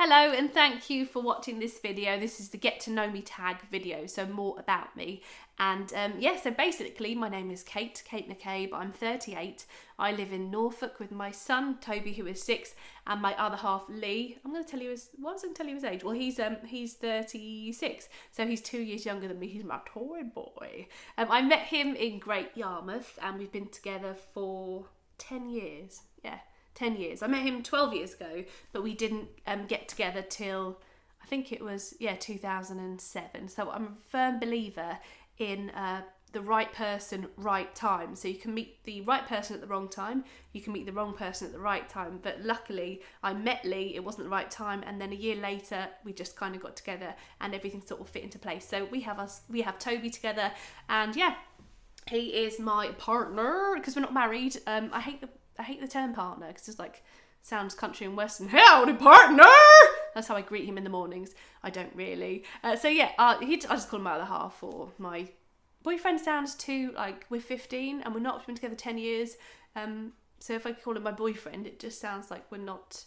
Hello and thank you for watching this video. This is the Get to Know Me tag video, so more about me. And so basically my name is Kate McCabe. I'm 38. I live in Norfolk with my son Toby, who is 6, and my other half Lee. I was going to tell you his age. Well, he's 36, so he's 2 years younger than me. He's my toy boy. I met him in Great Yarmouth and we've been together for 10 years. Yeah. 10 years. I met him 12 years ago, but we didn't get together till, I think it was, 2007. So I'm a firm believer in the right person, right time. So you can meet the right person at the wrong time, you can meet the wrong person at the right time. But luckily, I met Lee, it wasn't the right time, and then a year later, we just kind of got together and everything sort of fit into place. So we have Toby together, and he is my partner, because we're not married. I hate the term partner because it's like sounds country and western. Howdy, partner! That's how I greet him in the mornings. I don't really. I just call him my other half, or my boyfriend sounds too like we're 15 and we're not been together 10 years. So if I call him my boyfriend, it just sounds like we're not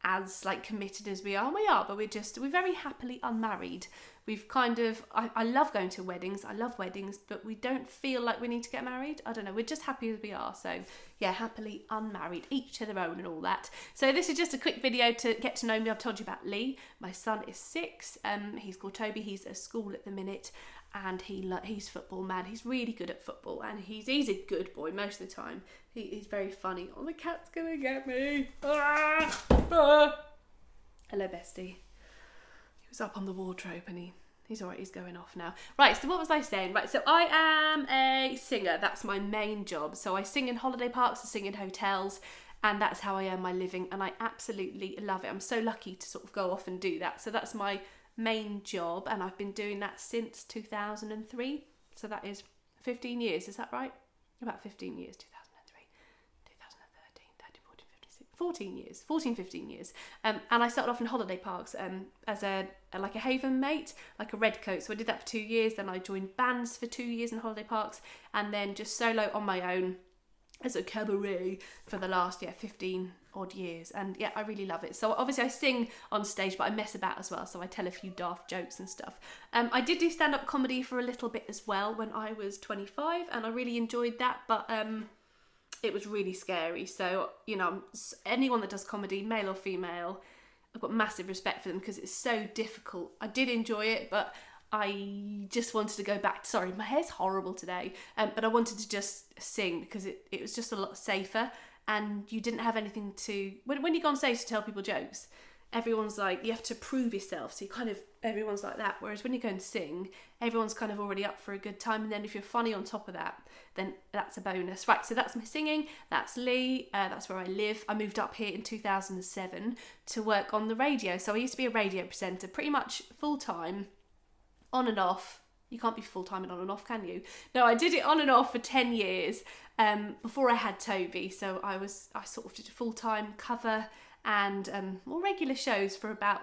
as like committed as we are. And we are, but we're very happily unmarried. We've kind of, I love going to weddings. I love weddings, but we don't feel like we need to get married. I don't know. We're just happy as we are. So yeah, happily unmarried, each to their own and all that. So this is just a quick video to get to know me. I've told you about Lee. My son is 6. He's called Toby. He's at school at the minute, and he's football man. He's really good at football, and he's a good boy most of the time. He's very funny. Oh, the cat's gonna get me. Hello, Bestie. He was up on the wardrobe and he's alright, he's going off now. Right, so what was I saying? Right, so I am a singer. That's my main job. So I sing in holiday parks, I sing in hotels, and that's how I earn my living, and I absolutely love it. I'm so lucky to sort of go off and do that. So that's my main job, and I've been doing that since 2003. So that is 15 years, is that right? About 15 years, 15 years. And I started off in holiday parks as a haven mate, like a red coat. So I did that for 2 years. Then I joined bands for 2 years in holiday parks, and then just solo on my own as a cabaret for the last 15 odd years. And I really love it. So obviously I sing on stage, but I mess about as well. So I tell a few daft jokes and stuff. I did do stand-up comedy for a little bit as well when I was 25, and I really enjoyed that. But it was really scary. So, anyone that does comedy, male or female, I've got massive respect for them because it's so difficult. I did enjoy it, but I just wanted to go back. Sorry, my hair's horrible today. But I wanted to just sing because it was just a lot safer, and you didn't have anything to... When you go on stage to tell people jokes, everyone's like, you have to prove yourself. So everyone's like that. Whereas when you go and sing, everyone's kind of already up for a good time. And then if you're funny on top of that, then that's a bonus. Right, so that's my singing. That's Lee. That's where I live. I moved up here in 2007 to work on the radio. So I used to be a radio presenter, pretty much full-time, on and off. You can't be full-time and on and off, can you? No, I did it on and off for 10 years before I had Toby. So I sort of did a full-time cover and more regular shows for about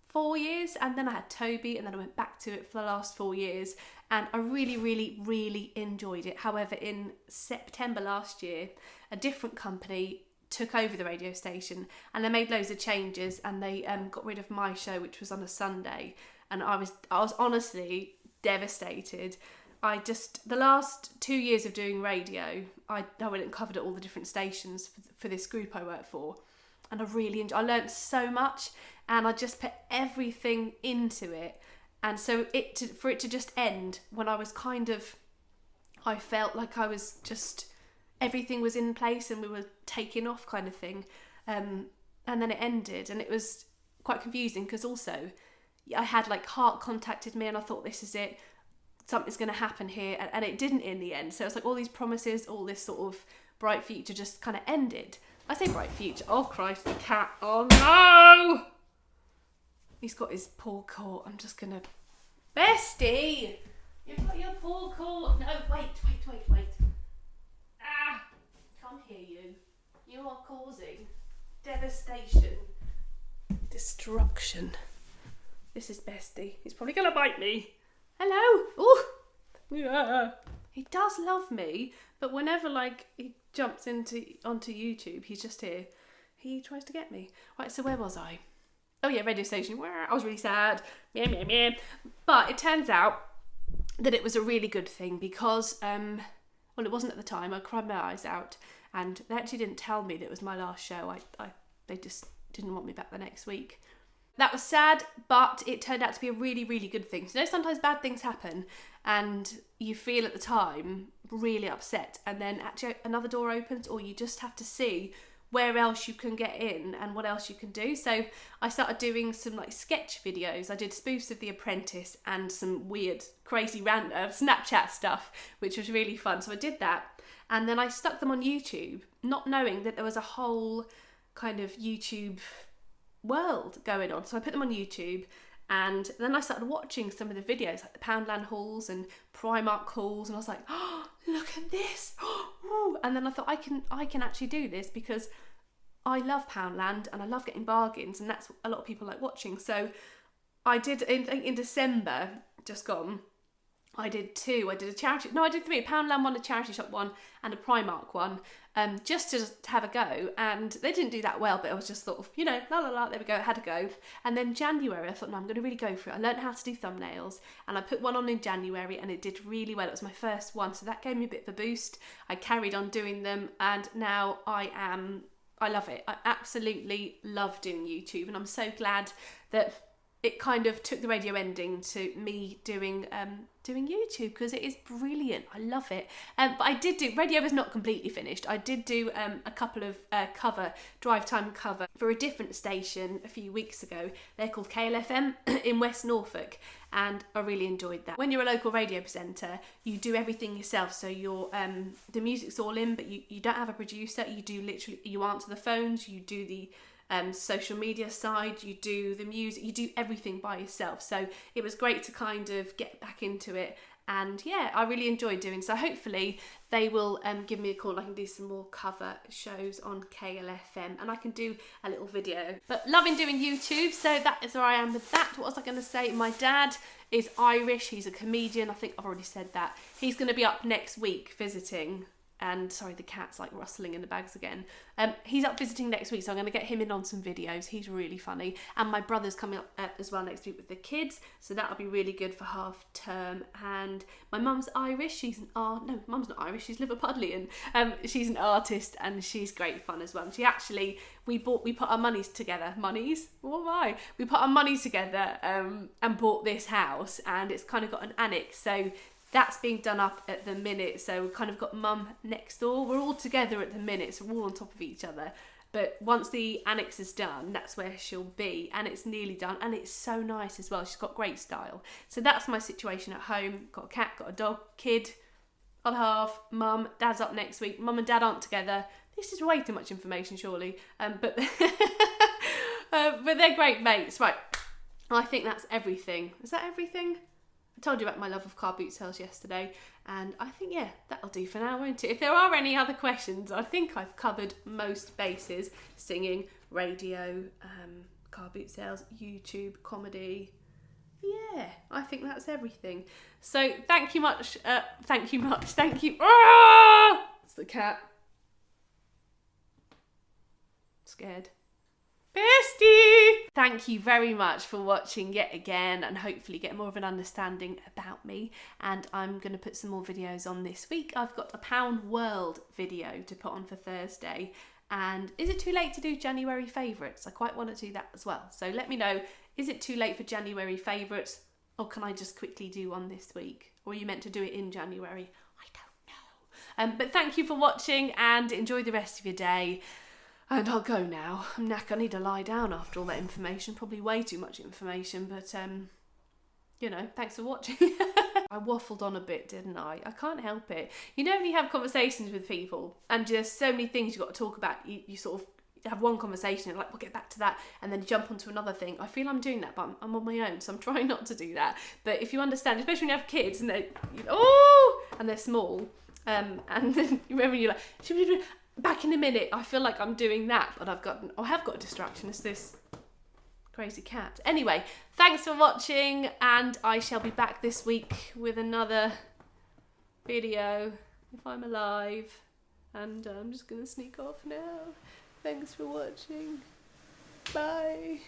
4 years, and then I had Toby, and then I went back to it for the last 4 years, and I really, really, really enjoyed it. However, in September last year, a different company took over the radio station, and they made loads of changes, and they got rid of my show, which was on a Sunday, and I was honestly devastated. The last 2 years of doing radio, I went and covered at all the different stations for this group I work for. And I really enjoyed. I learned so much, and I just put everything into it. And so for it to just end when I was I felt like I was just, everything was in place and we were taking off kind of thing. And then it ended, and it was quite confusing because also I had Heart contacted me, and I thought, this is it. Something's going to happen here, and it didn't in the end. So it's like all these promises, all this sort of bright future just kind of ended. I say bright future. Oh Christ, the cat. Oh no! He's got his paw caught. I'm just gonna... Bestie! You've got your paw caught. No, wait. Ah! Come here, you. You are causing devastation. Destruction. This is Bestie. He's probably gonna bite me. Hello! Ooh! Yeah. He does love me, but whenever he jumps onto YouTube, he's just here. He tries to get me. Right, so where was I? oh yeah, radio station. I was really sad. Meh, meh, meh. But it turns out that it was a really good thing because, well, it wasn't at the time. I cried my eyes out, and they actually didn't tell me that it was my last show. They just didn't want me back the next week. That was sad, but it turned out to be a really, really good thing. So, you know, sometimes bad things happen and you feel at the time really upset, and then actually another door opens, or you just have to see where else you can get in and what else you can do. So I started doing some like sketch videos. I did spoofs of The Apprentice and some weird, crazy Snapchat stuff, which was really fun. So I did that, and then I stuck them on YouTube, not knowing that there was a whole kind of YouTube world going on. So I put them on YouTube, and then I started watching some of the videos, like the Poundland hauls and Primark hauls, and I was like, oh, look at this. Ooh. And then I thought, I can actually do this because I love Poundland and I love getting bargains, and that's what a lot of people like watching. So I did, in December, just gone, I did two. I did a charity, no, I did three, a Poundland one, a charity shop one, and a Primark one, just to have a go. And they didn't do that well, but I was just sort of, you know, la la la, there we go, I had a go. And then January, I thought, no, I'm going to really go for it. I learned how to do thumbnails, and I put one on in January, and it did really well. It was my first one, so that gave me a bit of a boost. I carried on doing them, and now I love it. I absolutely love doing YouTube, and I'm so glad that it kind of took the radio ending to me doing YouTube, because it is brilliant. I love it. But I did do, radio was not completely finished. I did do a couple of drive time cover for a different station a few weeks ago. They're called KLFM in West Norfolk, and I really enjoyed that. When you're a local radio presenter, you do everything yourself. So you're the music's all in, but you don't have a producer. You do literally, you answer the phones, you do the social media side, you do the music, you do everything by yourself. So it was great to kind of get back into it, and yeah, I really enjoyed doing so. Hopefully they will give me a call. I can do some more cover shows on KLFM, and I can do a little video. But loving doing YouTube, so that is where I am with that. What was I going to say? My dad is Irish, he's a comedian. I think I've already said that. He's going to be up next week visiting. And sorry, the cat's like rustling in the bags again. He's up visiting next week, so I'm going to get him in on some videos. He's really funny. And my brother's coming up as well next week with the kids, so that'll be really good for half term. And my mum's Irish. No, mum's not Irish. She's Liverpudlian. She's an artist, and she's great fun as well. And she actually, we put our monies together. Monies? What am I? We put our money together and bought this house, and it's kind of got an annex. So that's being done up at the minute, so we've kind of got mum next door. We're all together at the minute, so we're all on top of each other. But once the annex is done, that's where she'll be, and it's nearly done, and it's so nice as well. She's got great style. So that's my situation at home. Got a cat, got a dog, kid, other half, mum, dad's up next week. Mum and dad aren't together. This is way too much information, surely. But they're great mates. Right, I think that's everything. Is that everything? I told you about my love of car boot sales yesterday, and I think, yeah, that'll do for now, won't it? If there are any other questions, I think I've covered most bases: singing, radio, car boot sales, YouTube, comedy. Yeah, I think that's everything. So thank you much. Thank you. Ah! It's the cat. Scared. Bestie! Thank you very much for watching yet again, and hopefully get more of an understanding about me. And I'm going to put some more videos on this week. I've got a Pound World video to put on for Thursday. And is it too late to do January favourites? I quite want to do that as well. So let me know, is it too late for January favourites, or can I just quickly do one this week? Or are you meant to do it in January? I don't know. But thank you for watching, and enjoy the rest of your day. And I'll go now. I'm knackered. I need to lie down after all that information. Probably way too much information, but, you know, thanks for watching. I waffled on a bit, didn't I? I can't help it. You know when you have conversations with people and just so many things you've got to talk about, you sort of have one conversation and like, we'll get back to that, and then jump onto another thing. I feel I'm doing that, but I'm on my own, so I'm trying not to do that. But if you understand, especially when you have kids and they're small, and then you remember you're like, back in a minute, I feel like I'm doing that, but I have got a distraction. It's this crazy cat. Anyway, thanks for watching, and I shall be back this week with another video if I'm alive. And I'm just gonna sneak off now. Thanks for watching. Bye.